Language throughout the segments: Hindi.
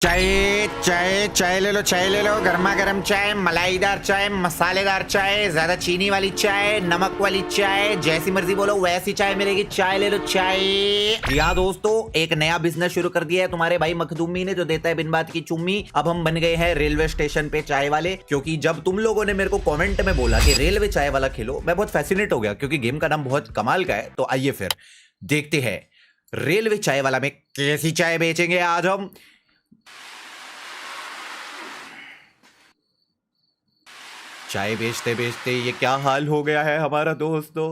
चाय चाय चाय ले लो, चाय ले लो। गर्मा गर्म चाय, मलाईदार चाय, मसालेदार चाय, ज्यादा चीनी वाली चाय, नमक वाली चाय, जैसी मर्जी बोलो वैसी चाय मिलेगी। चाय ले लो चाय। जी हाँ दोस्तों, एक नया बिजनेस शुरू कर दिया है तुम्हारे भाई मखदूमी ने, जो देता है बिन बात की चुम्मी। अब हम बन गए हैं रेलवे स्टेशन पे चाय वाले, क्योंकि जब तुम लोगों ने मेरे को कमेंट में बोला कि रेलवे चाय वाला खेलो, मैं बहुत फैसिनेट हो गया, क्योंकि गेम का नाम बहुत कमाल का है। तो आइए फिर देखते हैं रेलवे चाय वाला में कैसी चाय बेचेंगे आज हम। चाय बेचते बेचते ये क्या हाल हो गया है हमारा दोस्तों।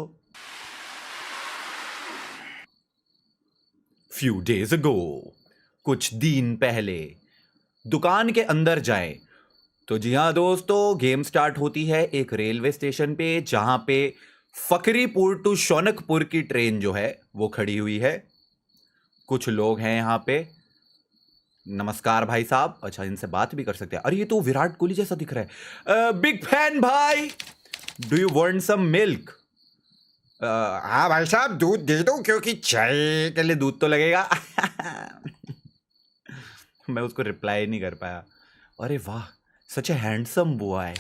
फ्यू डेज अगो, कुछ दिन पहले, दुकान के अंदर जाएं तो जी हाँ दोस्तों, गेम स्टार्ट होती है एक रेलवे स्टेशन पे, जहां पे फकरीपुर टू शौनकपुर की ट्रेन जो है वो खड़ी हुई है। कुछ लोग हैं यहाँ पे। नमस्कार भाई साहब। अच्छा, इनसे बात भी कर सकते हैं। अरे ये तो विराट कोहली जैसा दिख रहा है। बिग फैन भाई, do you want some milk? हाँ भाई साहब, दूध दे दो, क्योंकि चाय के लिए दूध तो लगेगा। मैं उसको रिप्लाई नहीं कर पाया। अरे वाह, such a handsome boy,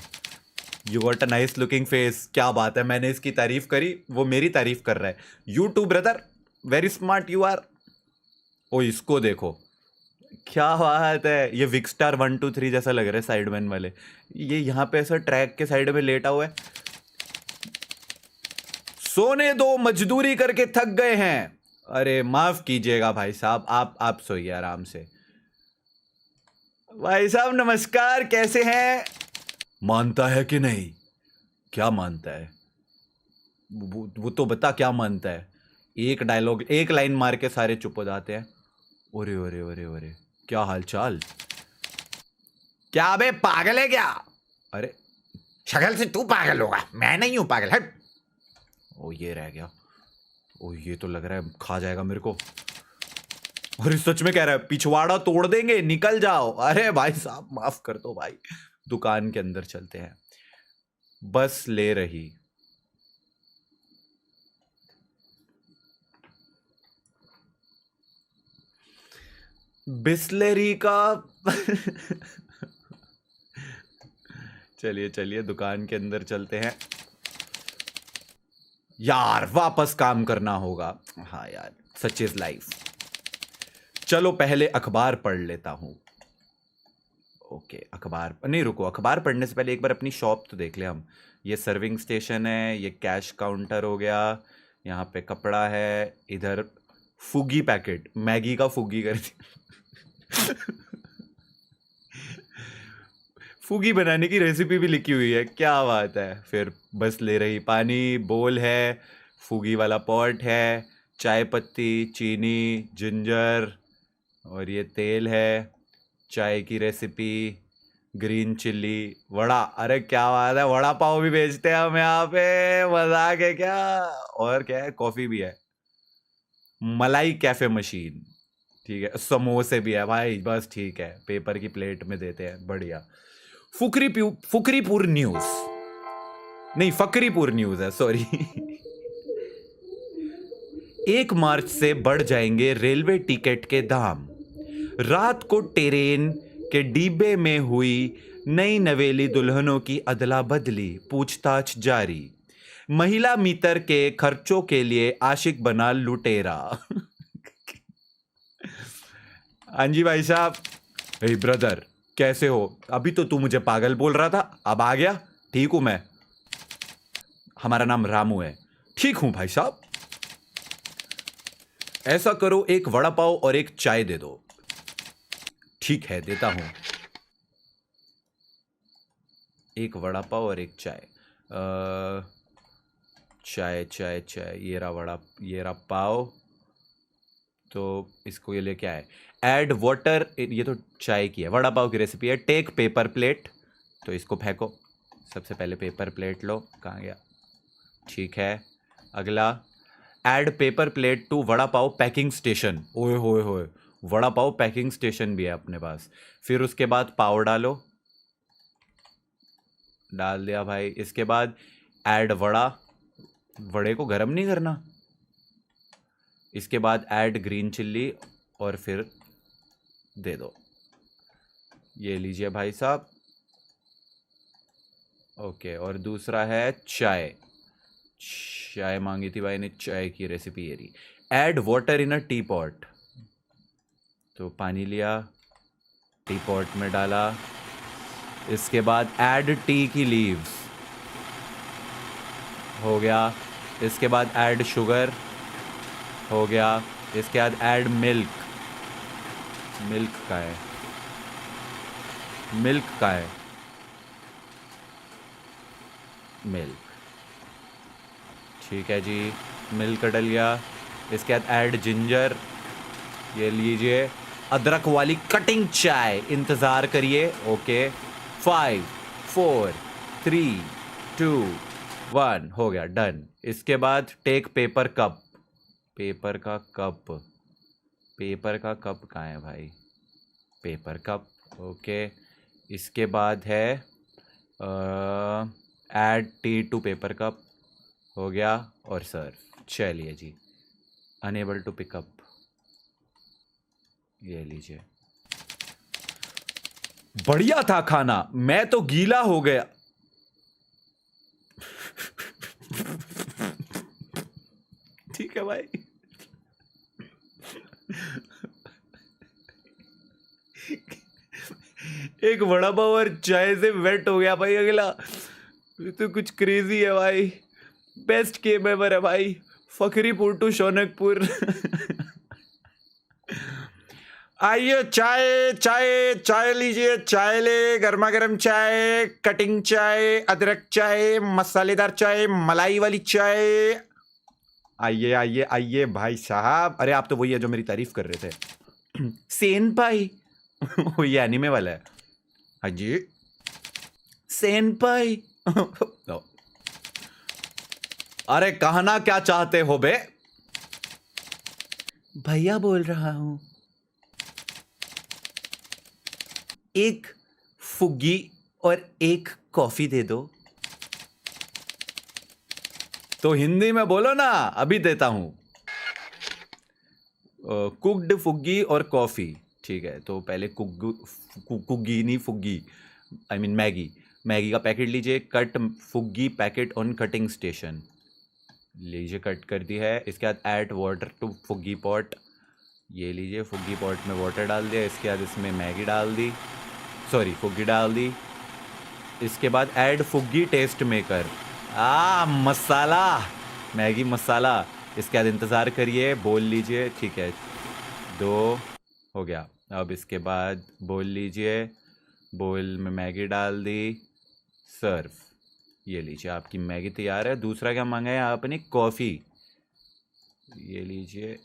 you got a nice looking face. क्या बात है, मैंने इसकी तारीफ करी, वो मेरी तारीफ कर रहा है। You too brother, very smart you are. ओ इसको देखो, क्या बात है। ये विक्सटार 1 2 3 जैसा लग रहा है, साइडमैन वाले। ये यहाँ पे ऐसा ट्रैक के साइड में लेटा हुआ है। सोने दो, मजदूरी करके थक गए हैं। अरे माफ कीजिएगा भाई साहब, आप सोइए आराम से। भाई साहब नमस्कार, कैसे हैं? मानता है कि नहीं? क्या मानता है? वो तो बता, क्या मानता है? एक डायलॉग, एक लाइन मार के सारे चुप हो जाते हैं। ओरे ओरे ओरे ओरे, क्या हाल चाल? क्या बे, पागल है क्या? अरे शक्ल से तू पागल होगा, मैं नहीं हूं पागल, हट। ओ ये रह गया। ओ ये तो लग रहा है खा जाएगा मेरे को। अरे सच में कह रहा है, पिछवाड़ा तोड़ देंगे, निकल जाओ। अरे भाई साहब माफ कर दो भाई। दुकान के अंदर चलते हैं। बस ले रही। बिस्लेरी का। चलिए चलिए, दुकान के अंदर चलते हैं। यार वापस काम करना होगा। हाँ यार, सच इज लाइफ। चलो पहले अखबार पढ़ लेता हूं। ओके, अखबार नहीं, रुको, अखबार पढ़ने से पहले एक बार अपनी शॉप तो देख ले हम। ये सर्विंग स्टेशन है, ये कैश काउंटर हो गया, यहाँ पे कपड़ा है, इधर फुगी पैकेट, मैगी का फुगी कर दी। फुगी बनाने की रेसिपी भी लिखी हुई है, क्या बात है। फिर बस ले रही, पानी बोल है, फुगी वाला पॉट है, चाय पत्ती, चीनी, जिंजर, और ये तेल है, चाय की रेसिपी, ग्रीन चिल्ली, वड़ा। अरे क्या बात है, वड़ा पाव भी बेचते हैं हम यहाँ पे, मजाक है क्या? और क्या है, कॉफी भी है, मलाई कैफे मशीन, ठीक है, समोसे भी है भाई, बस ठीक है, पेपर की प्लेट में देते हैं, बढ़िया। फुकरीपुर न्यूज, नहीं फकरीपुर न्यूज है, सॉरी। 1 मार्च से बढ़ जाएंगे रेलवे टिकट के दाम। रात को ट्रेन के डिब्बे में हुई नई नवेली दुल्हनों की अदला बदली, पूछताछ जारी। महिला मीटर के खर्चों के लिए आशिक बना लुटेरा। हाँ जी भाई साहब। हे ब्रदर, कैसे हो? अभी तो तू मुझे पागल बोल रहा था, अब आ गया। ठीक हूं मैं, हमारा नाम रामू है। ठीक हूं भाई साहब। ऐसा करो, एक वड़ा पाव और एक चाय दे दो। ठीक है, देता हूं। एक वड़ा पाव और एक चाय। चाय चाय चाय, ये रहा वड़ा, ये रहा पाव। तो इसको ये लेके आए। ऐड वाटर, ये तो चाय की है, वड़ा पाव की रेसिपी है। टेक पेपर प्लेट, तो इसको फेंको। सबसे पहले पेपर प्लेट लो, कहाँ गया? ठीक है, अगला। Add paper plate to vada pav packing station. ओए होए होए, वड़ा पाव पैकिंग स्टेशन भी है अपने पास। फिर उसके बाद पाव डालो, डाल दिया भाई। इसके बाद ऐड वड़ा, वड़े को गर्म नहीं करना। इसके बाद ऐड ग्रीन चिल्ली, और फिर दे दो। ये लीजिए भाई साहब। ओके, और दूसरा है चाय। चाय मांगी थी भाई ने, चाय की रेसिपी ये रही। Add water in a T pot. तो पानी लिया, टी पॉट में डाला। इसके बाद ऐड टी की लीव्स, हो गया। इसके बाद ऐड शुगर, हो गया। इसके बाद ऐड मिल्क। मिल्क का है, मिल्क का है, मिल्क। ठीक है जी, मिल्क डल गया। इसके बाद ऐड जिंजर, ये लीजिए। अदरक वाली कटिंग चाय, इंतज़ार करिए। ओके, 5 4 3 2 1, हो गया, डन। इसके बाद टेक पेपर कप। पेपर का कप, पेपर का कप कहाँ है भाई? Paper cup, okay. इसके बाद है add tea to paper cup, हो गया। और सर्व। चलिए जी, अनेबल टू पिकअप, ये लीजिए। बढ़िया था खाना, मैं तो गीला हो गया। ठीक है भाई। एक वड़ा पाव और चाय से वेट हो गया भाई अगला। ये तो कुछ क्रेजी है भाई। बेस्ट गेम एवर है भाई। फकरीपुर टू शौनकपुर। आइए, चाय चाय चाय लीजिए, चाय ले, गर्मा गर्म चाय, कटिंग चाय, अदरक चाय, मसालेदार चाय, मलाई वाली चाय। आइए आइए आइए भाई साहब। अरे आप तो वही है जो मेरी तारीफ कर रहे थे। सेन पाई। ये एनीमे वाला है। हाँ जी, सेन पाई। अरे कहना क्या चाहते हो बे? भैया बोल रहा हूं। एक फुग्गी और एक कॉफी दे दो। तो हिंदी में बोलो ना, अभी देता हूं। कुक्ड फुग्गी और कॉफी। ठीक है, तो पहले कुग्गी नहीं, फुग्गी, आई मीन मैगी। मैगी का पैकेट लीजिए। कट फुग्गी पैकेट ऑन कटिंग स्टेशन, लीजिए, कट कर दी है। इसके बाद ऐड वाटर टू फुग्गी पॉट, ये लीजिए। फुग्गी पॉट में वाटर डाल दिया। इसके बाद इसमें मैगी डाल दी, सॉरी फुग्गी डाल दी। इसके बाद ऐड फुग्गी टेस्ट मेकर, मसाला, मैगी मसाला। इसके बाद इंतज़ार करिए, बोल लीजिए। ठीक है, 2 हो गया। अब इसके बाद बोल लीजिए, बोल में मैगी डाल दी, सर्व। ये लीजिए, आपकी मैगी तैयार है। दूसरा क्या मांगा है आपने? कॉफ़ी, ये लीजिए।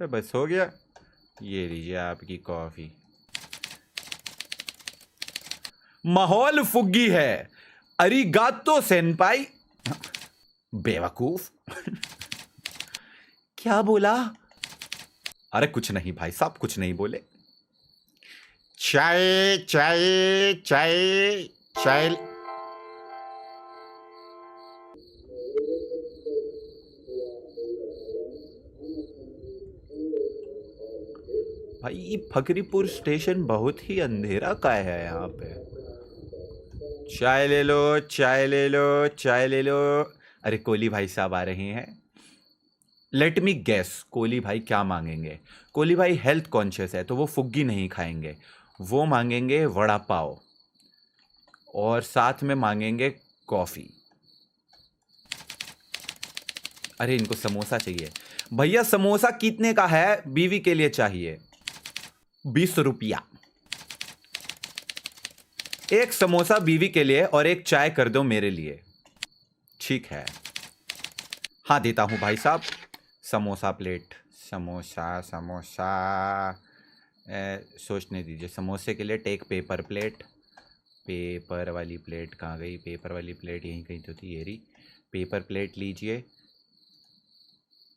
बस हो गया, ये लीजिए आपकी कॉफ़ी। माहौल फुग्गी है। अरिगातो सेनपाई। बेवकूफ। क्या बोला? अरे कुछ नहीं भाई साहब, कुछ नहीं बोले। चाय चाय चाय चाय। भाई फकरीपुर स्टेशन बहुत ही अंधेरा का है यहाँ पे। चाय ले लो, चाय ले लो, चाय ले लो। अरे कोहली भाई साहब आ रहे हैं। लेट मी गेस, कोहली भाई क्या मांगेंगे? कोहली भाई हेल्थ कॉन्शियस है, तो वो फुग्गी नहीं खाएंगे। वो मांगेंगे वड़ा पाव, और साथ में मांगेंगे कॉफ़ी। अरे इनको समोसा चाहिए। भैया समोसा कितने का है? बीवी के लिए चाहिए। 20 रुपया। एक समोसा बीवी के लिए और एक चाय कर दो मेरे लिए। ठीक है, हाँ देता हूँ भाई साहब। समोसा प्लेट, समोसा समोसा। सोचने दीजिए। समोसे के लिए टेक पेपर प्लेट। पेपर वाली प्लेट कहाँ गई? पेपर वाली प्लेट यहीं कहीं तो थी, ये रही। पेपर प्लेट लीजिए।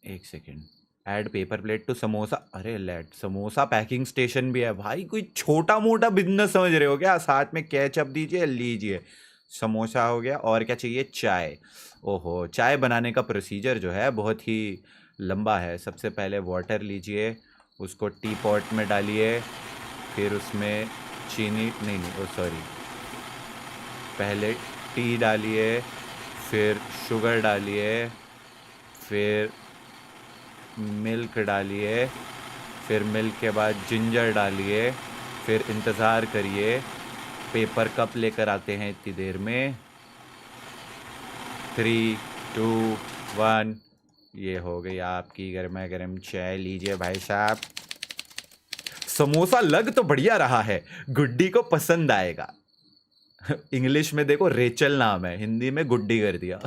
एक second, add paper plate to samosa. अरे लेट, समोसा पैकिंग स्टेशन भी है भाई। कोई छोटा मोटा बिजनेस समझ रहे हो क्या? साथ में केचप दीजिए, लीजिए। समोसा हो गया। और क्या चाहिए? चाय। ओहो, चाय बनाने का प्रोसीजर जो है बहुत ही लंबा है। सबसे पहले वाटर लीजिए, उसको टी पॉट में डालिए, फिर उसमें चीनी नहीं, सॉरी, पहले टी डालिए, फिर शुगर डालिए, फिर मिल्क डालिए, फिर मिल्क के बाद जिंजर डालिए, फिर इंतज़ार करिए, पेपर कप लेकर आते हैं इतनी देर में। 3, 2, 1, ये हो गई आपकी गर्मा गर्म चाय, लीजिए भाई साहब। समोसा लग तो बढ़िया रहा है, गुड्डी को पसंद आएगा। इंग्लिश में देखो रेचल नाम है, हिंदी में गुड्डी कर दिया।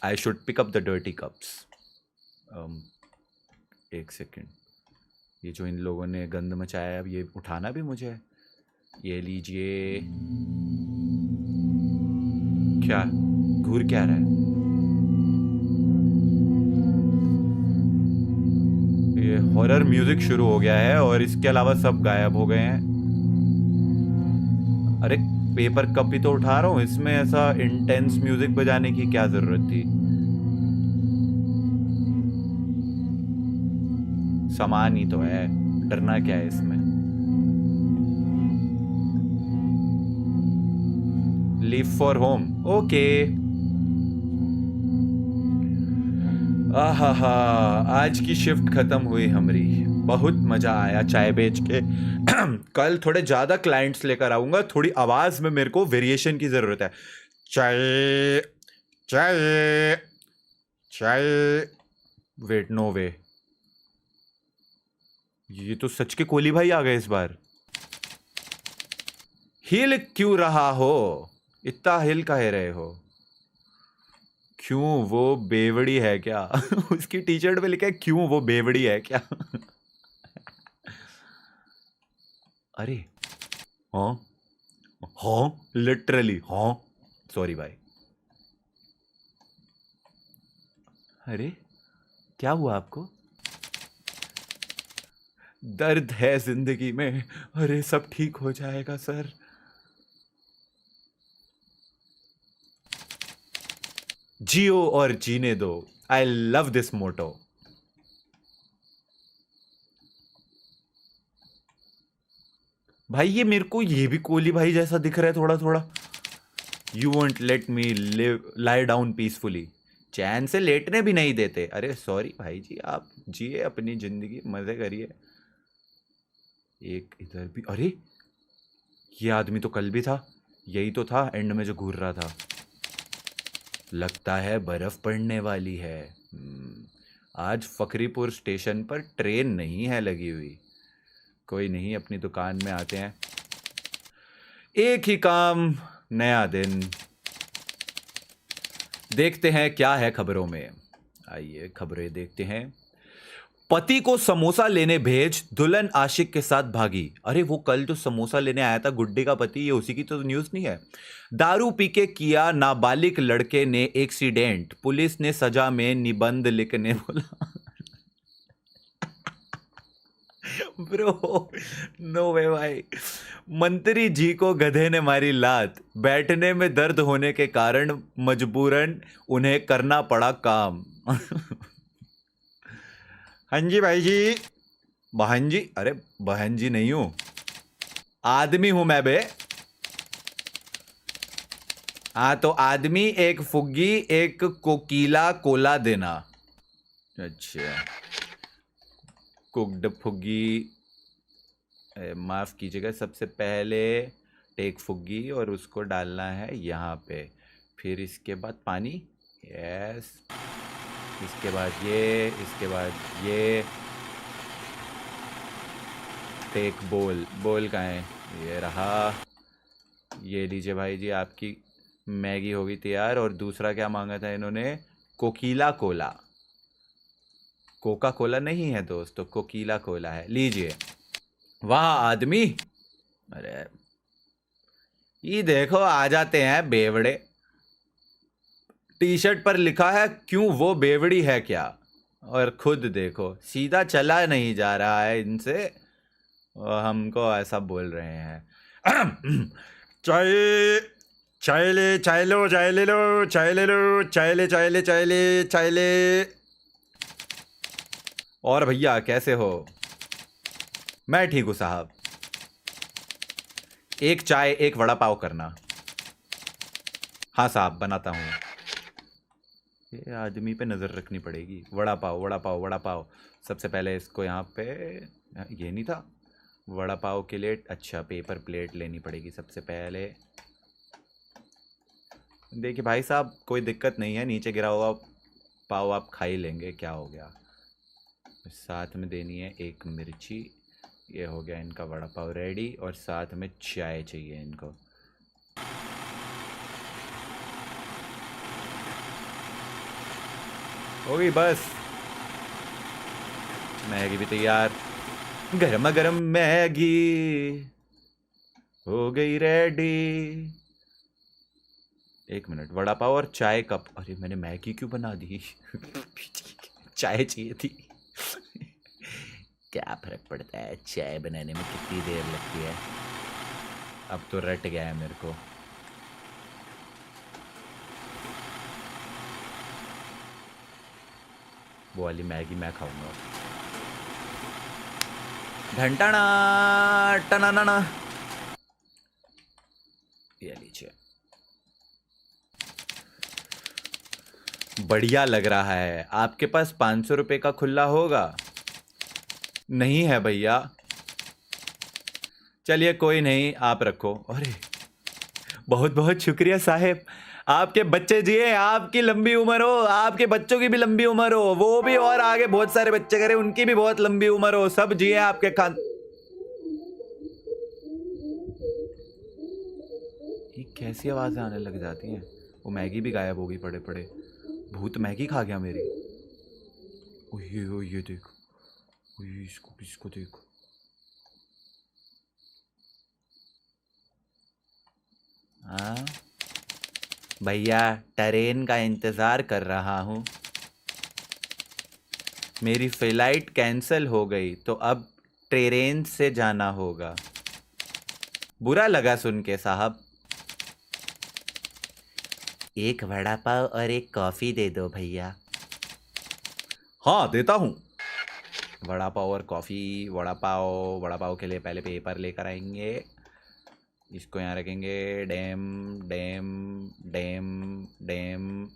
I should pick up the dirty cups. एक सेकेंड, ये जो इन लोगों ने गंद मचाया है, अब ये उठाना भी मुझे है। ये लीजिए। क्या घूर क्या रहा है? ये हॉरर म्यूजिक शुरू हो गया है और इसके अलावा सब गायब हो गए हैं। अरे पेपर कप ही तो उठा रहा हूं, इसमें ऐसा इंटेंस म्यूजिक बजाने की क्या जरूरत थी? सामान ही तो है, डरना क्या है इसमें? Leave for home, okay. आहा, आज की शिफ्ट खत्म हुई हमारी, बहुत मजा आया चाय बेच के। कल थोड़े ज्यादा क्लाइंट्स लेकर आऊंगा, थोड़ी आवाज में मेरे को वेरिएशन की जरूरत है। चाय चाय चाय, वेट, नो वे, ये तो सच के कोहली भाई आ गए इस बार। हिल क्यों रहा हो, इतना हिल काहे रहे हो? क्यों वो बेवड़ी है क्या? उसकी टी शर्ट पे लिखा है क्यों वो बेवड़ी है क्या? अरे हाँ हाँ, लिटरली हाँ, सॉरी भाई। अरे क्या हुआ आपको? दर्द है जिंदगी में, अरे सब ठीक हो जाएगा सर। जियो और जीने दो, आई लव दिस मोटो। भाई ये मेरे को ये भी कोहली भाई जैसा दिख रहा है थोड़ा थोड़ा। You won't let me live lie down peacefully, चैन से लेटने भी नहीं देते। अरे सॉरी भाई जी, आप जिए अपनी जिंदगी, मजे करिए। एक इधर भी, अरे ये आदमी तो कल भी था, यही तो था एंड में जो घूर रहा था। लगता है बर्फ पड़ने वाली है। आज फकरीपुर स्टेशन पर ट्रेन नहीं है लगी हुई। कोई नहीं, अपनी दुकान में आते हैं, एक ही काम नया दिन। देखते हैं क्या है खबरों में, आइए खबरें देखते हैं। पति को समोसा लेने भेज, दुल्हन आशिक के साथ भागी। अरे वो कल जो समोसा लेने आया था गुड्डी का पति, ये उसी की तो न्यूज़ नहीं है? दारू पी के किया नाबालिग लड़के ने एक्सीडेंट, पुलिस ने सजा में निबंध लिखने बोला। ब्रो नो वे भाई। मंत्री जी को गधे ने मारी लात, बैठने में दर्द होने के कारण मजबूरन उन्हें करना पड़ा काम। हाँ जी भाई जी। बहन जी? अरे बहन जी नहीं हूं, आदमी हूं मैं बे। हाँ तो आदमी, एक फुग्गी, एक कोकीला कोला देना। अच्छा, कुक्ड फुग्गी, माफ़ कीजिएगा, सबसे पहले टेक फुग्गी और उसको डालना है यहाँ पे, फिर इसके बाद पानी, यस, इसके बाद ये, इसके बाद ये, टेक बोल, बोल कहाँ है? ये रहा। ये लीजिए भाई जी, आपकी मैगी हो गई तैयार। और दूसरा क्या मांगा था इन्होंने? कोकीला कोला। कोका कोला नहीं है दोस्तों, कोकीला कोला है, लीजिए। वाह आदमी, अरे ये देखो आ जाते हैं बेवड़े। टी शर्ट पर लिखा है क्यों वो बेवड़ी है क्या, और खुद देखो सीधा चला नहीं जा रहा है इनसे, और हमको ऐसा बोल रहे हैं। चाय चाय ले, चाय लो, चाय ले लो, चाय ले लो, चाय ले, चाय ले, चाय ले, चाय ले। और भैया कैसे हो? मैं ठीक हूं साहब। एक चाय एक वड़ा पाव करना। हाँ साहब बनाता हूँ। ये आदमी पे नज़र रखनी पड़ेगी। वड़ा पाव वड़ा पाव वड़ा पाव। सबसे पहले इसको यहाँ पे, ये नहीं था वड़ा पाव के लिए। अच्छा पेपर प्लेट लेनी पड़ेगी सबसे पहले। देखिए भाई साहब कोई दिक्कत नहीं है, नीचे गिरा हुआ पाव आप खा ही लेंगे, क्या हो गया। साथ में देनी है एक मिर्ची। ये हो गया इनका वड़ा पाव रेडी, और साथ में चाय चाहिए इनको। हो गई बस। मैगी भी तैयार। गरमा गरम मैगी हो गई रेडी। एक मिनट, वड़ा पाव और चाय कप। अरे मैंने मैगी क्यों बना दी? चाय चाहिए थी। क्या फर्क पड़ता है चाय बनाने में कितनी देर लगती है। अब तो रट गया है मेरे को। वो वाली मैगी मैं खाऊंगा। घंटाना टनाना। ये लीजिए, बढ़िया लग रहा है। आपके पास 500 रुपए का खुला होगा? नहीं है भैया। चलिए कोई नहीं, आप रखो। अरे बहुत बहुत शुक्रिया साहेब। आपके बच्चे जिए, आपकी लंबी उम्र हो, आपके बच्चों की भी लंबी उम्र हो, वो भी और आगे बहुत सारे बच्चे करें उनकी भी बहुत लंबी उम्र हो, सब जिए आपके खान। ये कैसी आवाजें आने लग जाती हैं? वो मैगी भी गायब हो गई पड़े पड़े। भूत मैगी खा गया मेरी। ओ ये देखो, इसको देखो। हाँ भैया ट्रेन का इंतज़ार कर रहा हूँ। मेरी फ्लाइट कैंसिल हो गई तो अब ट्रेन से जाना होगा। बुरा लगा सुन के साहब। एक वड़ा पाव और एक कॉफ़ी दे दो भैया। हाँ देता हूँ। वड़ा पाव और कॉफ़ी। वड़ा पाव के लिए पहले पेपर लेकर आएंगे। इसको यहाँ रखेंगे। Dam dam dam dam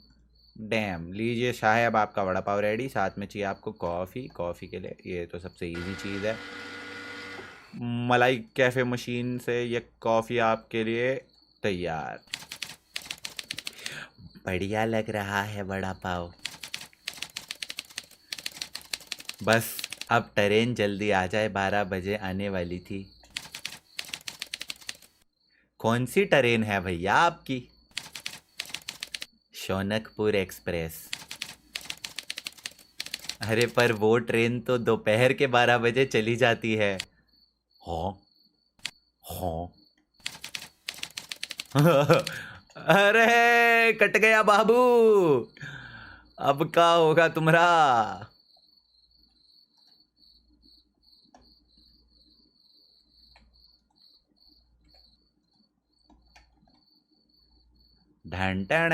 dam. लीजिए साहब आपका वड़ा पाव रेडी। साथ में चाहिए आपको कॉफ़ी। कॉफ़ी के लिए ये तो सबसे इजी चीज़ है। मलाई कैफ़े मशीन से ये कॉफ़ी आपके लिए तैयार। बढ़िया लग रहा है वड़ा पाव। बस अब ट्रेन जल्दी आ जाए, 12 बजे आने वाली थी। कौन सी ट्रेन है भैया आपकी? शौनकपुर एक्सप्रेस। अरे पर वो ट्रेन तो दोपहर के 12 बजे चली जाती है। हाँ हाँ। अरे कट गया बाबू, अब क्या होगा तुम्हारा? ढंटण।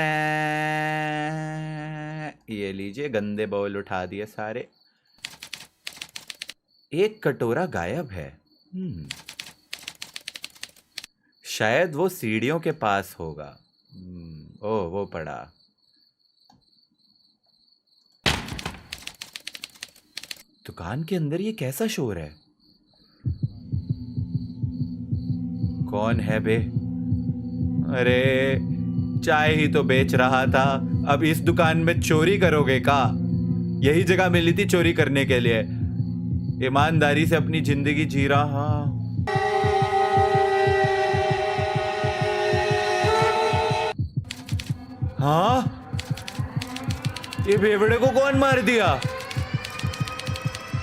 ये लीजिए, गंदे बाउल उठा दिए सारे। एक कटोरा गायब है। शायद वो सीढ़ियों के पास होगा। ओह वो पड़ा। दुकान के अंदर ये कैसा शोर है? कौन है बे? अरे चाय ही तो बेच रहा था, अब इस दुकान में चोरी करोगे का? यही जगह मिली थी चोरी करने के लिए। ईमानदारी से अपनी जिंदगी जी रहा। हाँ ये बेवड़े को कौन मार दिया?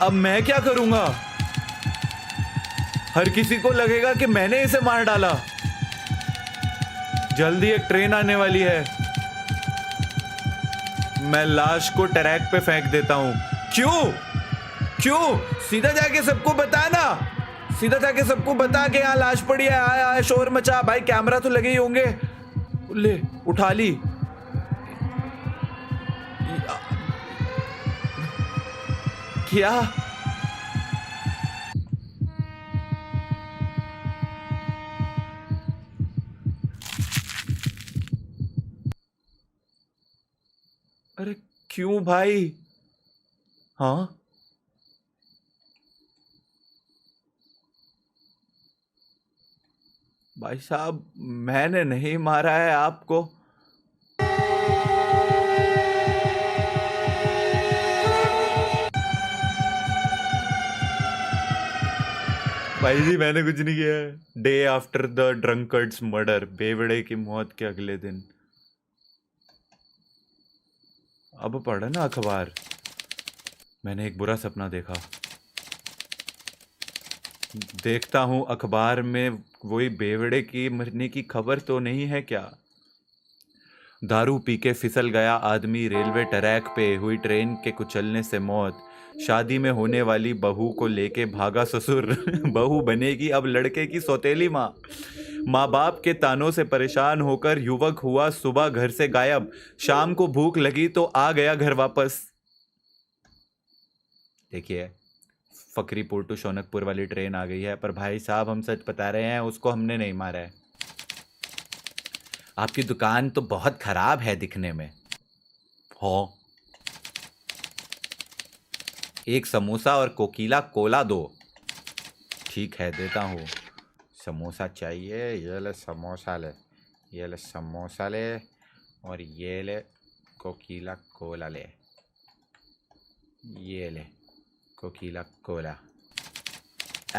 अब मैं क्या करूंगा? हर किसी को लगेगा कि मैंने इसे मार डाला। जल्दी एक ट्रेन आने वाली है। मैं लाश को ट्रैक पे फेंक देता हूं। क्यों? सीधा जाके सबको बताना। सीधा जाके सबको बता के यहाँ लाश पड़ी है। आया शोर मचा। भाई कैमरा तो लगे ही होंगे। ले उठा ली। किया? अरे क्यों भाई? हाँ, भाई साहब मैंने नहीं मारा है आपको। भाई जी मैंने कुछ नहीं किया है। Day after the drunkard's murder, बेवड़े की मौत के अगले दिन। अब पढ़ा ना अखबार, मैंने एक बुरा सपना देखा। देखता हूँ अखबार में वही बेवड़े की मरने की खबर तो नहीं है क्या? दारू पी के फिसल गया आदमी रेलवे ट्रैक पे, हुई ट्रेन के कुचलने से मौत। शादी में होने वाली बहू को लेके भागा ससुर। बहू बनेगी अब लड़के की सौतेली माँ। माँ बाप के तानों से परेशान होकर युवक हुआ सुबह घर से गायब। शाम को भूख लगी तो आ गया घर वापस। देखिए, फकरीपुर टू शौनकपुर वाली ट्रेन आ गई है, पर भाई साहब हम सच बता रहे हैं, उसको हमने नहीं मारा है। आपकी दुकान तो बहुत खराब है दिखने में। हाँ, एक समोसा और कोकीला कोला दो। ठीक है देता हूँ। समोसा चाहिए? ये ले समोसा ले, ये ले समोसा ले, और ये ले कोकीला कोला ले, ये ले कोकीला कोला।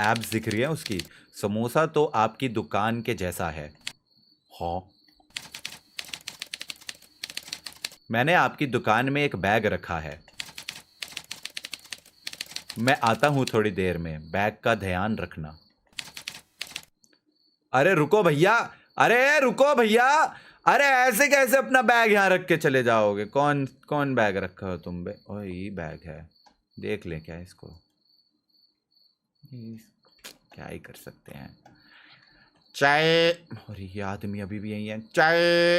एब्स दिख रही है उसकी। समोसा तो आपकी दुकान के जैसा है। हाँ, मैंने आपकी दुकान में एक बैग रखा है। मैं आता हूं थोड़ी देर में, बैग का ध्यान रखना। अरे रुको भैया, अरे रुको भैया, अरे ऐसे कैसे अपना बैग यहाँ रख के चले जाओगे? कौन कौन बैग रखा हो तुम बे? ओए ये बैग है, देख ले क्या इसको। क्या ही कर सकते हैं। चाय, और ये आदमी अभी भी यही है। चाय,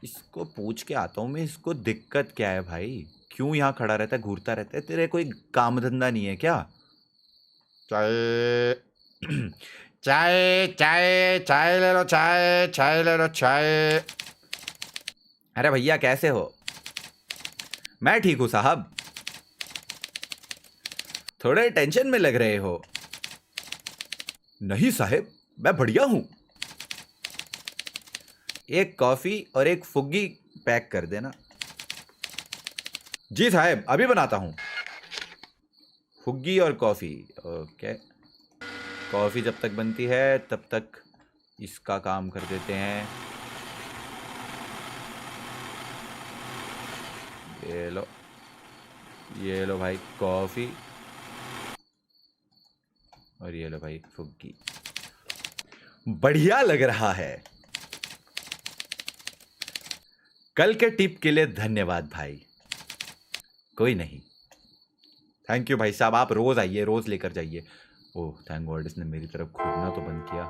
इसको पूछ के आता हूँ मैं, इसको दिक्कत क्या है भाई? क्यों यहाँ खड़ा रहता है, घूरता रहता है? तेरे कोई काम धंधा नहीं है क्या? चाय, चाय चाय चाय ले लो, चाय चाय ले लो, चाय। अरे भैया कैसे हो? मैं ठीक हूँ साहब। थोड़े टेंशन में लग रहे हो। नहीं साहब, मैं बढ़िया हूं। एक कॉफी और एक फुग्गी पैक कर देना। जी साहब, अभी बनाता हूं। फुग्गी और कॉफी, ओके। कॉफी जब तक बनती है तब तक इसका काम कर देते हैं। ये लो भाई कॉफी, और ये लो भाई फुग्गी। बढ़िया लग रहा है। कल के टिप के लिए धन्यवाद भाई। कोई नहीं, थैंक यू भाई साहब। आप रोज आइए, रोज लेकर जाइए। ओह थैंक गॉड, इसने मेरी तरफ घूरना तो बंद किया।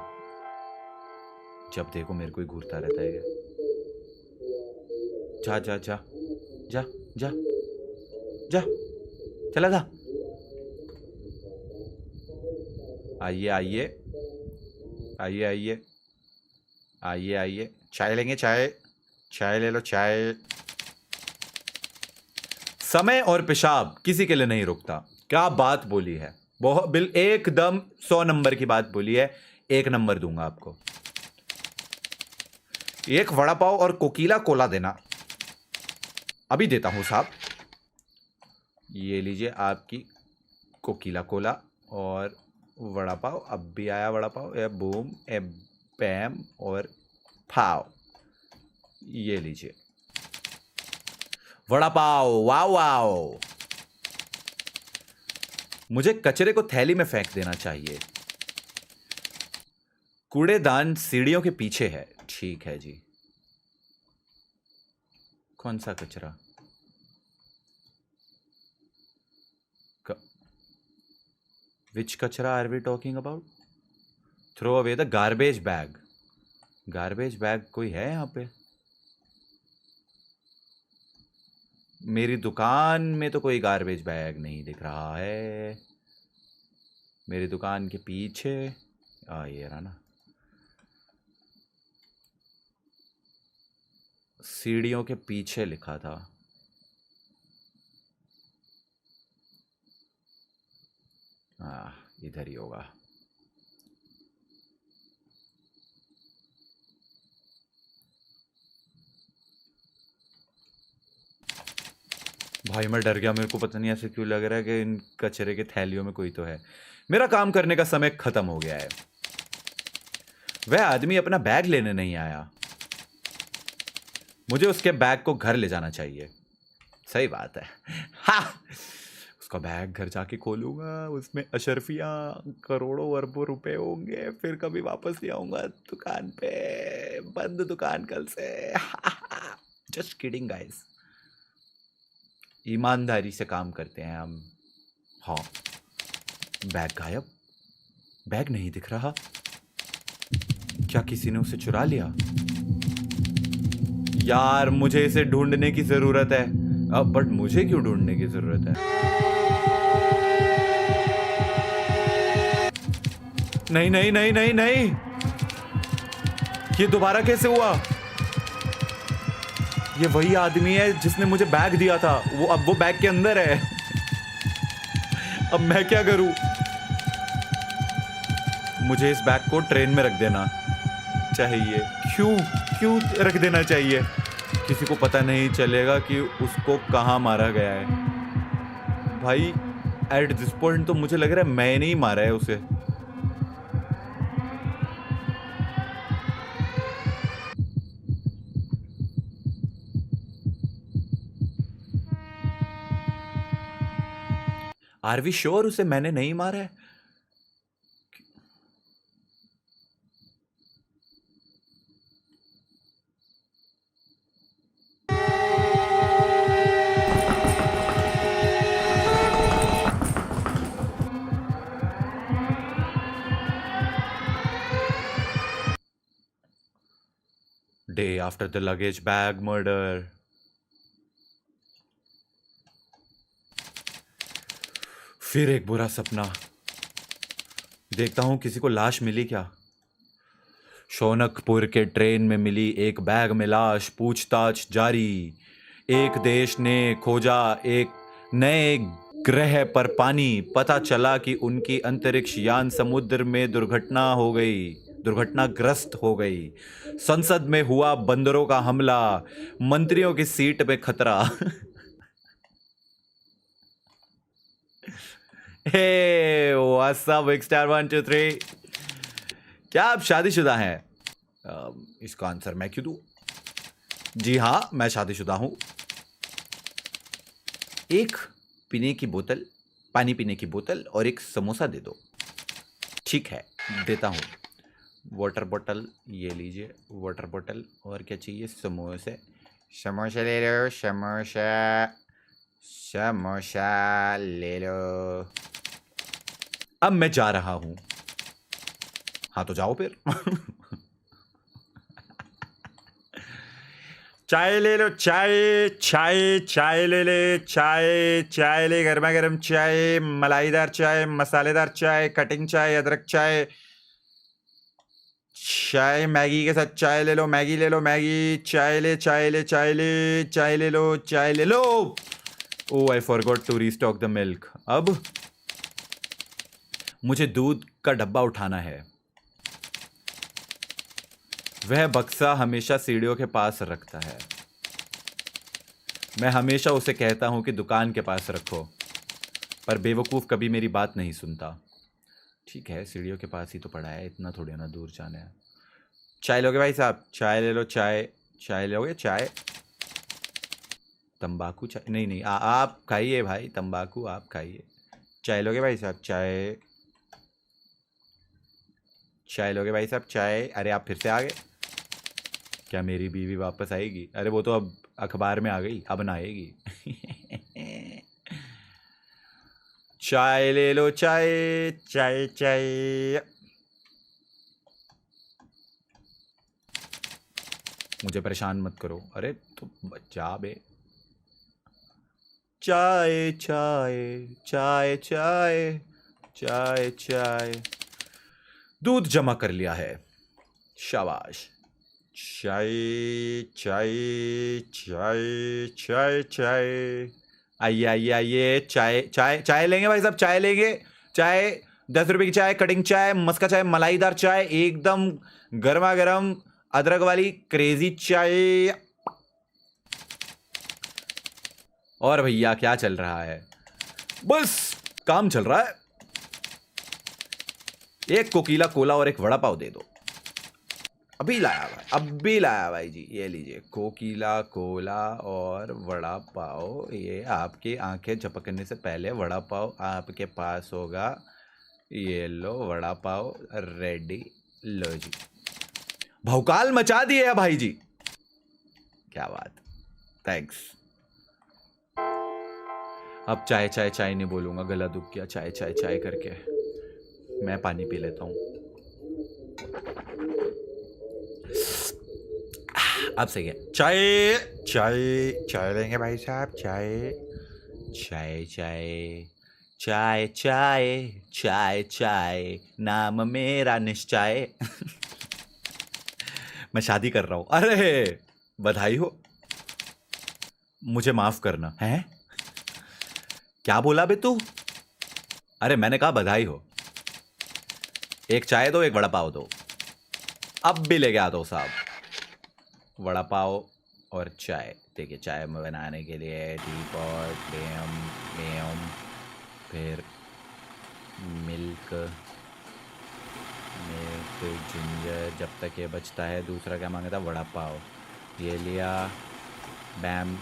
जब देखो मेरे को ही घूरता रहता है। जा जा जा जा जा जा, चला जा। आइए आइए आइए आइए आइए आइए, चाय लेंगे? चाय, चाय ले लो, चाय। समय और पेशाब किसी के लिए नहीं रुकता। क्या बात बोली है, बहुत बिल एकदम 100 नंबर की बात बोली है। 1 नंबर दूंगा आपको। एक वड़ा पाव और कोकीला कोला देना। अभी देता हूं साहब। ये लीजिए आपकी कोकीला कोला और वड़ा पाव। अब भी आया वड़ा पाव। ए बूम ए पैम और पाव। ये लीजिए वड़ा पाव। Wow wow. मुझे कचरे को थैली में फेंक देना चाहिए। कूड़ेदान सीढ़ियों के पीछे है। ठीक है जी। कौन सा कचरा? विच कचरा are we talking about? Throw away the garbage bag. Garbage bag कोई है यहाँ पे? मेरी दुकान में तो कोई गार्बेज बैग नहीं दिख रहा है। मेरी दुकान के पीछे ये रहा ना, सीढ़ियों के पीछे लिखा था। इधर ही होगा। भाई मैं डर गया, मेरे को पता नहीं ऐसे क्यों लग रहा है कि इन कचरे के थैलियों में कोई तो है। मेरा काम करने का समय खत्म हो गया है। वह आदमी अपना बैग लेने नहीं आया। मुझे उसके बैग को घर ले जाना चाहिए। सही बात है। हा! उसका बैग घर जाके खोलूंगा, उसमें अशरफियां करोड़ों अरबों रुपए होंगे, फिर कभी वापस नहीं आऊंगा दुकान पे। बंद दुकान कल से। Just kidding guys. ईमानदारी से काम करते हैं हम। हाँ, बैग गायब। बैग नहीं दिख रहा। क्या किसी ने उसे चुरा लिया? यार मुझे इसे ढूंढने की जरूरत है। अब बट मुझे क्यों ढूंढने की जरूरत है? नहीं नहीं नहीं नहीं नहीं, ये दोबारा कैसे हुआ? ये वही आदमी है जिसने मुझे बैग दिया था। अब वो बैग के अंदर है। अब मैं क्या करूं? मुझे इस बैग को ट्रेन में रख देना चाहिए। क्यों क्यों रख देना चाहिए? किसी को पता नहीं चलेगा कि उसको कहां मारा गया है। भाई एट दिस पॉइंट तो मुझे लग रहा है मैंने ही मारा है उसे। आर वी श्योर उसे मैंने नहीं मारा है? Day after the luggage bag murder. फिर एक बुरा सपना। देखता हूं किसी को लाश मिली क्या। शौनकपुर के ट्रेन में मिली एक बैग में लाश, पूछताछ जारी। एक देश ने खोजा एक नए ग्रह पर पानी, पता चला कि उनकी अंतरिक्ष यान समुद्र में दुर्घटनाग्रस्त हो गई। संसद में हुआ बंदरों का हमला, मंत्रियों की सीट में खतरा। Hey what's up big star 1 2 3। क्या आप शादीशुदा हैं? इसका आंसर मैं क्यों दूं? जी हाँ, मैं शादीशुदा हूं। एक पीने की बोतल, पानी पीने की बोतल और एक समोसा दे दो। ठीक है, देता हूं। वाटर बोतल ये लीजिए, वाटर बोतल। और क्या चाहिए? समोसे। समोसा ले लो, समोसा। समोसा ले लो। अब मैं जा रहा हूं। हाँ तो जाओ फिर। चाय ले लो, चाय चाय चाय ले ले, चाय चाय ले, गर्मा गर्म चाय, मलाईदार चाय, मसालेदार चाय, कटिंग चाय, अदरक चाय। चाय मैगी के साथ चाय ले लो, मैगी ले लो, मैगी। चाय ले, चाय ले, चाय ले, चाय ले लो, चाय ले लो। Oh I forgot to restock the milk. अब मुझे दूध का डब्बा उठाना है। वह बक्सा हमेशा सीढ़ियों के पास रखता है। मैं हमेशा उसे कहता हूं कि दुकान के पास रखो, पर बेवकूफ़ कभी मेरी बात नहीं सुनता। ठीक है, सीढ़ियों के पास ही तो पड़ा है, इतना थोड़ी ना दूर जाना है। चाय लोगे भाई साहब? चाय ले लो, चाय। चाय लोगे? चाय। तंबाकू चाय नहीं नहीं, आप खाइए भाई, तंबाकू आप खाइए। चाय लोगे भाई साहब? चाय। चाय लोगे भाई साहब? चाय। अरे आप फिर से आ गए क्या? मेरी बीवी वापस आएगी? अरे वो तो अब अखबार में आ गई, अब ना आएगी। चाय ले लो, चाय चाय चाय। मुझे परेशान मत करो। अरे तो जा बे। चाय चाय चाय चाय चाय चाय। दूध जमा कर लिया है, शाबाश। चाय चाय चाय चाय चाय। आइए आइए आइए, चाय चाय चाय लेंगे भाई साहब, चाय लेंगे। चाय 10 रुपए की चाय, कटिंग चाय, मस्का चाय, मलाईदार चाय, एकदम गर्मा गर्म अदरक वाली क्रेजी चाय। और भैया क्या चल रहा है? बस काम चल रहा है। एक कोकीला कोला और एक वड़ा पाव दे दो। अभी लाया भाई, अभी लाया भाई जी, ये लीजिए कोकीला कोला और वड़ा पाव। ये आपकी आंखें झपकने से पहले वड़ा पाव आपके पास होगा। ये लो वड़ा पाव रेडी। लो जी, भौकाल मचा दिए है भाई जी, क्या बात, थैंक्स। अब चाय चाय चाय नहीं बोलूंगा, गला दुख गया चाय चाय चाय करके। मैं पानी पी लेता हूं। अब सही है। चाय चाय चाय लेंगे भाई साहब, चाय चाय चाय चाय चाय चाय चाय, नाम मेरा निश्चय। मैं शादी कर रहा हूं। अरे बधाई हो। मुझे माफ करना है। क्या बोला बे तू? अरे मैंने कहा बधाई हो। एक चाय दो, एक वड़ा पाव दो। अब भी लेके आता हूं साहब, वड़ा पाव और चाय। देखिए चाय में बनाने के लिए टी पॉट, लेम, फिर मिल्क, जिंजर। जब तक ये बचता है दूसरा क्या मांगा था? वड़ा पाव। ये लिया, बैम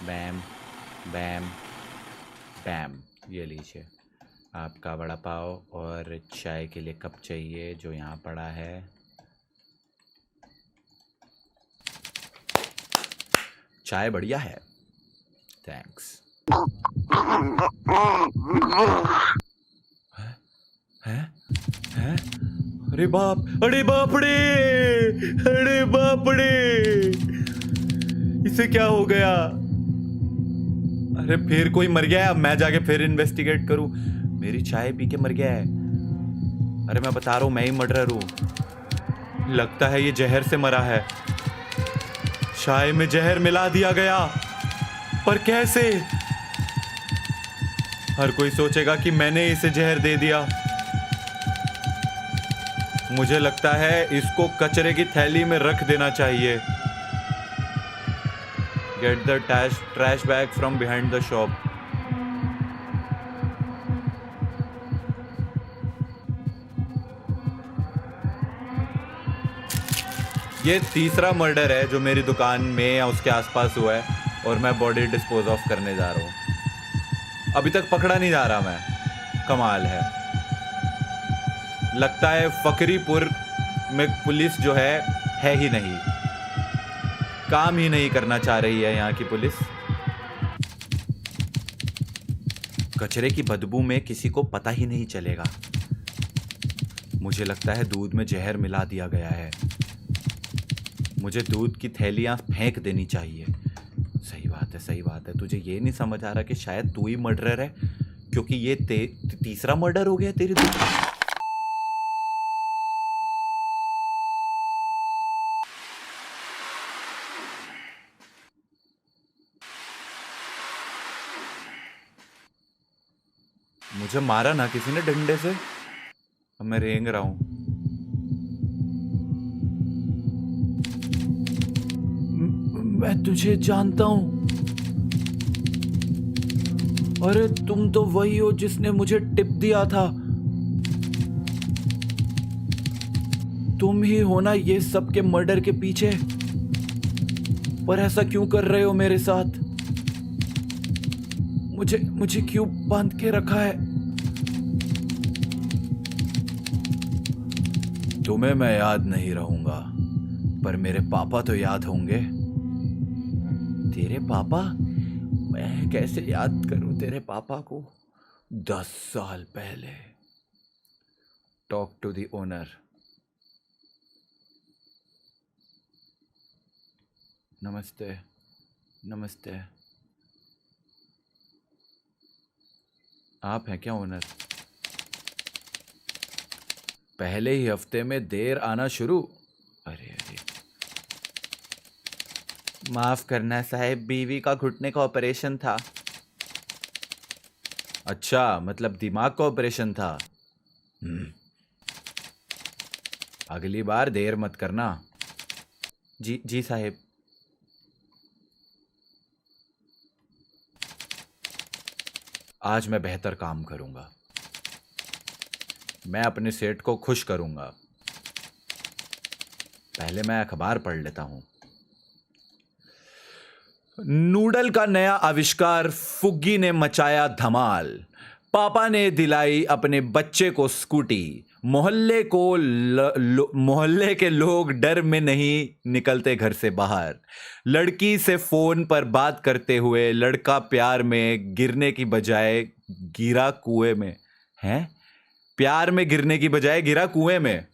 बैम बैम बैम। ये लीजिए आपका वड़ा पाव, और चाय के लिए कप चाहिए जो यहाँ पड़ा है। चाय बढ़िया है, थैंक्स। है? है? अरे बाप, अरे बाप रे, अरे बाप रे, इसे क्या हो गया? अरे फिर कोई मर गया है? अब मैं जाके फिर इन्वेस्टिगेट करूं? मेरी चाय पी के मर गया है? अरे मैं बता रहा हूं, मैं ही मर्डरर हूं। लगता है ये जहर से मरा है। चाय में जहर मिला दिया गया, पर कैसे? हर कोई सोचेगा कि मैंने इसे जहर दे दिया। मुझे लगता है इसको कचरे की थैली में रख देना चाहिए। Get the trash bag from behind the shop. ये तीसरा मर्डर है जो मेरी दुकान में या उसके आसपास हुआ है, और मैं बॉडी डिस्पोज ऑफ करने जा रहा हूँ। अभी तक पकड़ा नहीं जा रहा मैं, कमाल है। लगता है फकरीपुर में पुलिस जो है ही नहीं, काम ही नहीं करना चाह रही है यहाँ की पुलिस। कचरे की बदबू में किसी को पता ही नहीं चलेगा। मुझे लगता है दूध में जहर मिला दिया गया है। मुझे दूध की थैलियां फेंक देनी चाहिए। सही बात है, सही बात है। तुझे ये नहीं समझ आ रहा कि शायद तू ही मर्डरर है, क्योंकि ये तीसरा मर्डर हो गया तेरी दुकान। मुझे मारा ना किसी ने डंडे से, अब मैं रेंग रहा हूं। मैं तुझे जानता हूं। अरे तुम तो वही हो जिसने मुझे टिप दिया था। तुम ही हो ना ये सब के मर्डर के पीछे? पर ऐसा क्यों कर रहे हो मेरे साथ? मुझे मुझे क्यों बांध के रखा है? तुम्हें मैं याद नहीं रहूंगा, पर मेरे पापा तो याद होंगे। तेरे पापा? मैं कैसे याद करूं तेरे पापा को? 10 साल पहले। Talk to the owner. नमस्ते, नमस्ते। आप हैं क्या ओनर? पहले ही हफ्ते में देर आना शुरू। अरे अरे, माफ करना साहब, बीवी का घुटने का ऑपरेशन था। अच्छा, मतलब दिमाग का ऑपरेशन था। अगली बार देर मत करना। जी जी साहब। आज मैं बेहतर काम करूंगा। मैं अपने सेठ को खुश करूंगा। पहले मैं अखबार पढ़ लेता हूं। नूडल का नया आविष्कार, फुग्गी ने मचाया धमाल। पापा ने दिलाई अपने बच्चे को स्कूटी। मोहल्ले के लोग डर में नहीं निकलते घर से बाहर। लड़की से फोन पर बात करते हुए लड़का प्यार में गिरने की बजाय गिरा कुएं में। हैं? प्यार में गिरने की बजाय गिरा कुएं में।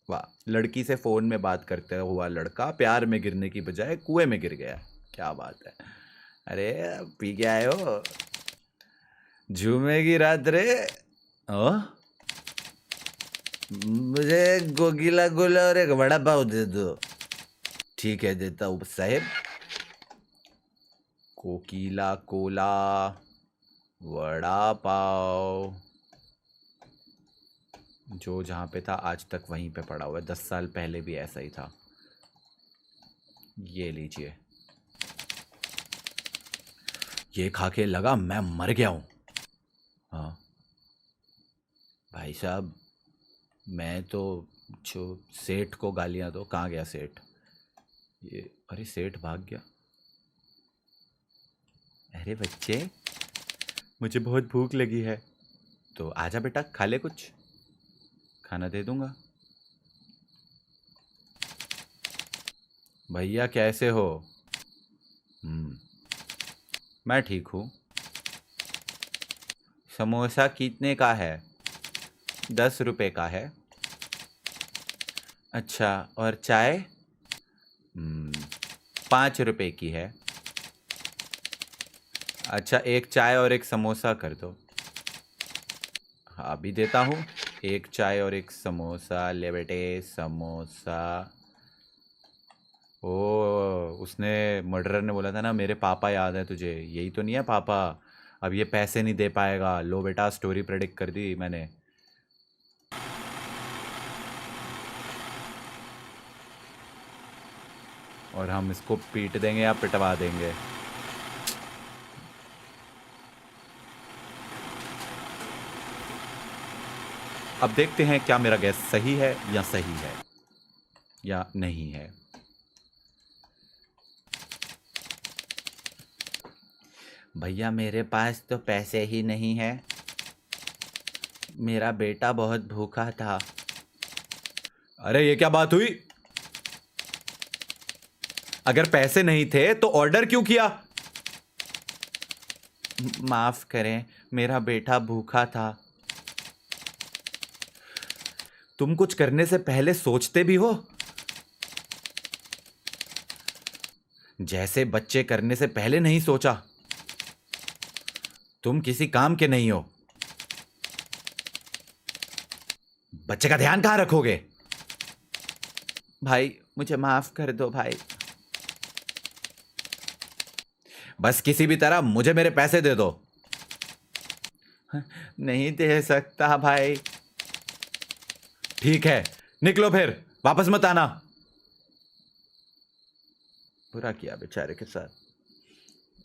वाह। लड़की से फोन में बात करते हुआ लड़का प्यार में गिरने की बजाय कुएं में गिर गया। क्या बात है। अरे पी के आए हो? झूमेगी रात रे। ओ? मुझे गोगीला गोला और एक वड़ा पाव दे दो। ठीक है, देता हूँ साहेब। कोकीला कोला, वड़ा पाव। जो जहाँ पे था आज तक वहीं पे पड़ा हुआ है। 10 साल पहले भी ऐसा ही था। ये लीजिए। ये खा के लगा मैं मर गया हूँ। हाँ भाई साहब, मैं तो जो सेठ को गालियाँ दो। कहाँ गया सेठ? ये अरे सेठ भाग गया। अरे बच्चे, मुझे बहुत भूख लगी है, तो आजा बेटा खा ले कुछ। खाना दे दूंगा। भैया कैसे हो? मैं ठीक हूँ। समोसा कितने का है? 10 रुपए का है। अच्छा, और चाय? 5 रुपए की है। अच्छा, एक चाय और एक समोसा कर दो। हाँ अभी देता हूँ। एक चाय और एक समोसा। ले बेटे समोसा। ओ, उसने मर्डरर ने बोला था ना मेरे पापा याद है तुझे, यही तो नहीं है पापा? अब ये पैसे नहीं दे पाएगा। लो बेटा, स्टोरी प्रेडिक्ट कर दी मैंने। और हम इसको पीट देंगे या पिटवा देंगे। अब देखते हैं क्या मेरा गैस सही है या सही है या नहीं है। भैया मेरे पास तो पैसे ही नहीं है। मेरा बेटा बहुत भूखा था। अरे ये क्या बात हुई? अगर पैसे नहीं थे तो ऑर्डर क्यों किया? माफ करें, मेरा बेटा भूखा था। तुम कुछ करने से पहले सोचते भी हो? जैसे बच्चे करने से पहले नहीं सोचा। तुम किसी काम के नहीं हो। बच्चे का ध्यान कहां रखोगे? भाई मुझे माफ कर दो भाई। बस किसी भी तरह मुझे मेरे पैसे दे दो। नहीं दे सकता भाई। ठीक है, निकलो फिर, वापस मत आना। बुरा किया बेचारे के साथ।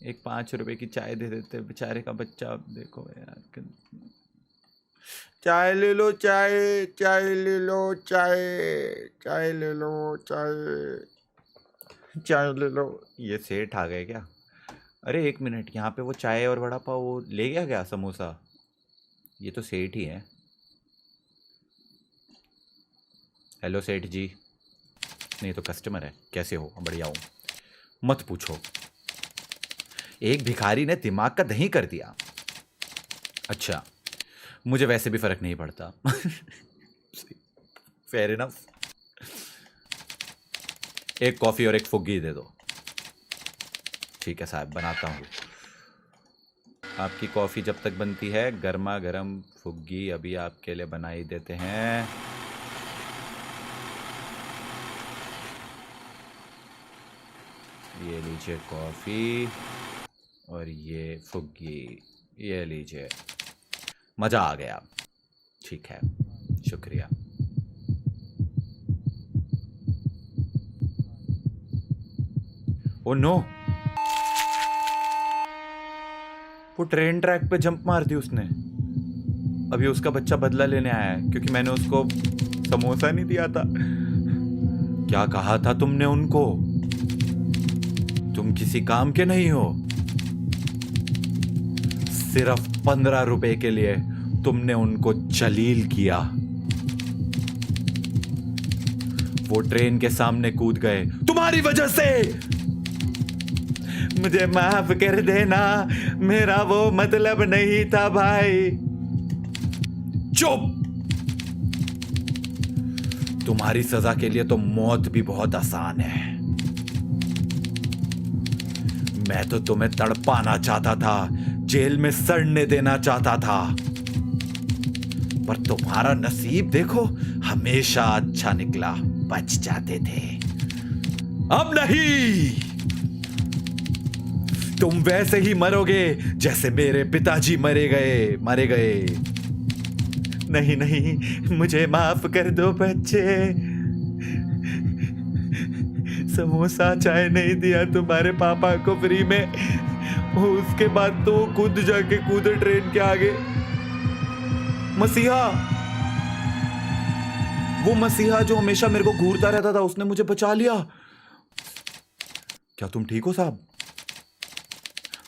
एक 5 रुपए की चाय दे देते बेचारे का बच्चा। देखो यार, चाय ले लो, चाय चाय ले लो, चाय चाय ले लो, चाय चाय ले लो। ये सेठ आ गए क्या? अरे एक मिनट, यहाँ पे वो चाय और वड़ा पाव वो ले गया क्या समोसा? ये तो सेठ ही है। हेलो सेठ जी। नहीं तो कस्टमर है। कैसे हो? बढ़िया हूँ। मत पूछो, एक भिखारी ने दिमाग का दही कर दिया। अच्छा, मुझे वैसे भी फर्क नहीं पड़ता। Fair enough. एक कॉफी और एक फुग्गी दे दो। ठीक है साहब, बनाता हूँ। आपकी कॉफ़ी जब तक बनती है, गर्मा गर्म फुग्गी अभी आपके लिए बना ही देते हैं। ये लीजिए कॉफ़ी और ये फुग्गी, ये लीजिए। मज़ा आ गया। ठीक है, शुक्रिया। ओ नो, वो ट्रेन ट्रैक पे जंप मार दी उसने। अभी उसका बच्चा बदला लेने आया है क्योंकि मैंने उसको समोसा नहीं दिया था। क्या कहा था तुमने उनको? तुम किसी काम के नहीं हो। सिर्फ 15 रुपए के लिए तुमने उनको जलील किया। वो ट्रेन के सामने कूद गए तुम्हारी वजह से। मुझे माफ कर देना, मेरा वो मतलब नहीं था भाई। चुप। तुम्हारी सजा के लिए तो मौत भी बहुत आसान है। मैं तो तुम्हें तड़पाना चाहता था, जेल में सड़ने देना चाहता था, पर तुम्हारा नसीब देखो, हमेशा अच्छा निकला, बच जाते थे। अब नहीं, तुम वैसे ही मरोगे जैसे मेरे पिताजी मारे गए। नहीं नहीं, मुझे माफ कर दो बच्चे। समोसा चाय नहीं दिया तुम्हारे पापा को फ्री में, उसके बाद तो कूदे ट्रेन के आगे। मसीहा, वो मसीहा जो हमेशा मेरे को घूरता रहता था, उसने मुझे बचा लिया। क्या तुम ठीक हो साहब?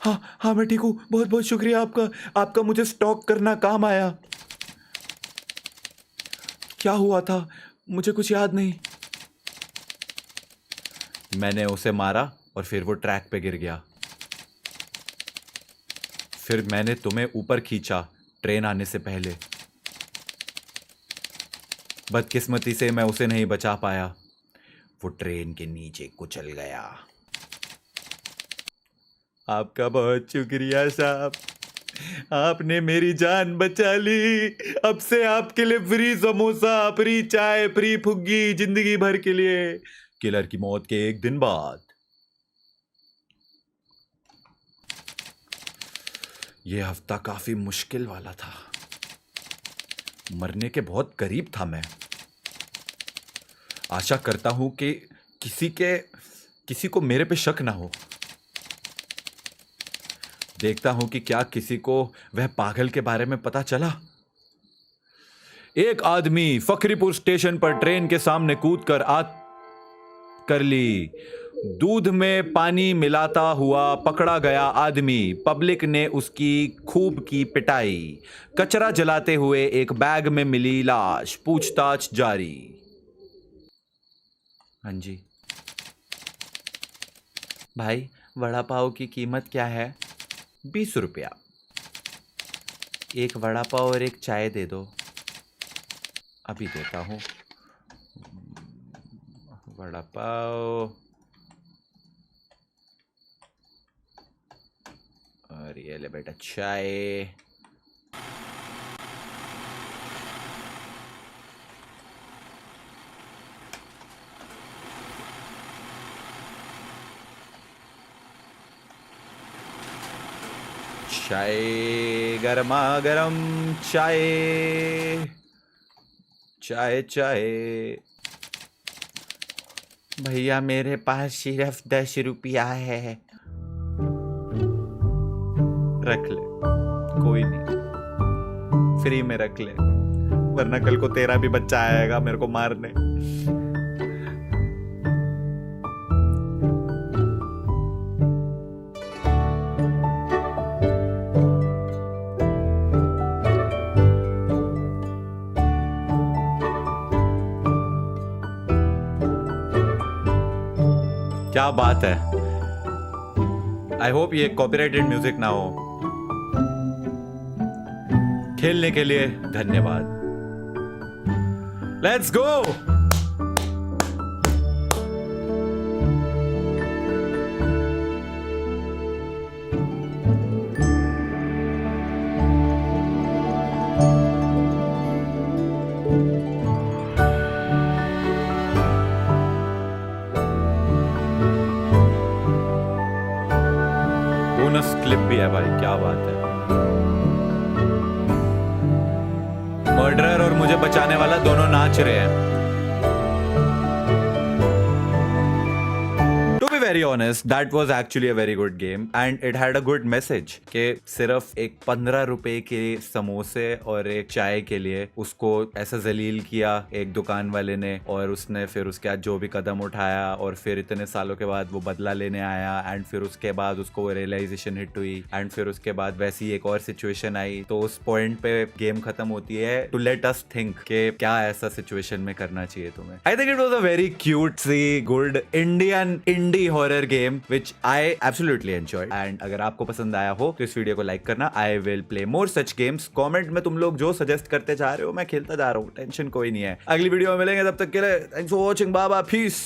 हाँ मैं ठीक हूं। बहुत बहुत शुक्रिया आपका मुझे स्टॉक करना काम आया। क्या हुआ था मुझे कुछ याद नहीं। मैंने उसे मारा और फिर वो ट्रैक पे गिर गया। फिर मैंने तुम्हें ऊपर खींचा ट्रेन आने से पहले। बदकिस्मती से मैं उसे नहीं बचा पाया, वो ट्रेन के नीचे कुचल गया। आपका बहुत शुक्रिया साहब, आपने मेरी जान बचा ली। अब से आपके लिए फ्री समोसा, फ्री चाय, फ्री फुग्गी, जिंदगी भर के लिए। किलर की मौत के एक दिन बाद। यह हफ्ता काफी मुश्किल वाला था। मरने के बहुत करीब था मैं। आशा करता हूं कि किसी को मेरे पे शक ना हो। देखता हूं कि क्या किसी को वह पागल के बारे में पता चला। एक आदमी फकरीपुर स्टेशन पर ट्रेन के सामने कूद कर ली। दूध में पानी मिलाता हुआ पकड़ा गया आदमी। पब्लिक ने उसकी खूब की पिटाई। कचरा जलाते हुए एक बैग में मिली लाश। पूछताछ जारी। हाँ जी भाई, वड़ा पाव की कीमत क्या है? 20 रुपया। एक वड़ा पाव और एक चाय दे दो। अभी देता हूँ। वड़ा पाव और ये ले बेटा चाय। चाय, गर्मा गर्म चाय। चाय चाय। भैया मेरे पास सिर्फ 10 रुपया है। रख ले, कोई नहीं, फ्री में रख ले, वरना कल को तेरा भी बच्चा आएगा मेरे को मारने। क्या बात है। आई होप ये कॉपीराइटेड म्यूजिक ना हो। खेलने के लिए धन्यवाद। Let's go. है भाई, क्या बात है। मर्डरर और मुझे बचाने वाला दोनों नाच रहे हैं। Very honest, that was actually a very good game and it had a good message कि सिर्फ एक 15 रुपए के समोसे और एक चाय के लिए उसको ऐसा जलील किया एक दुकान वाले ने, और उसने फिर उसके बाद जो भी कदम उठाया और फिर इतने सालों के बाद वो बदला लेने आया, एंड फिर उसके बाद उसको वो रियलाइजेशन हिट हुई, एंड फिर उसके बाद वैसी एक और सिचुएशन आई, तो उस पॉइंट पे गेम खत्म होती है टू लेट अस थिंक कि क्या ऐसा सिचुएशन में करना चाहिए तुम्हें। I think it was a very cutesy good Indian indie horror game which I absolutely enjoyed, and अगर आपको पसंद आया हो तो इस वीडियो को लाइक करना। I will play more such games. Comment में तुम लोग जो सजेस्ट करते जा रहे हो मैं खेलता जा रहा हूँ, टेंशन कोई नहीं है। अगली वीडियो में मिलेंगे, तब तक के लिए thanks for watching, bye bye, piece.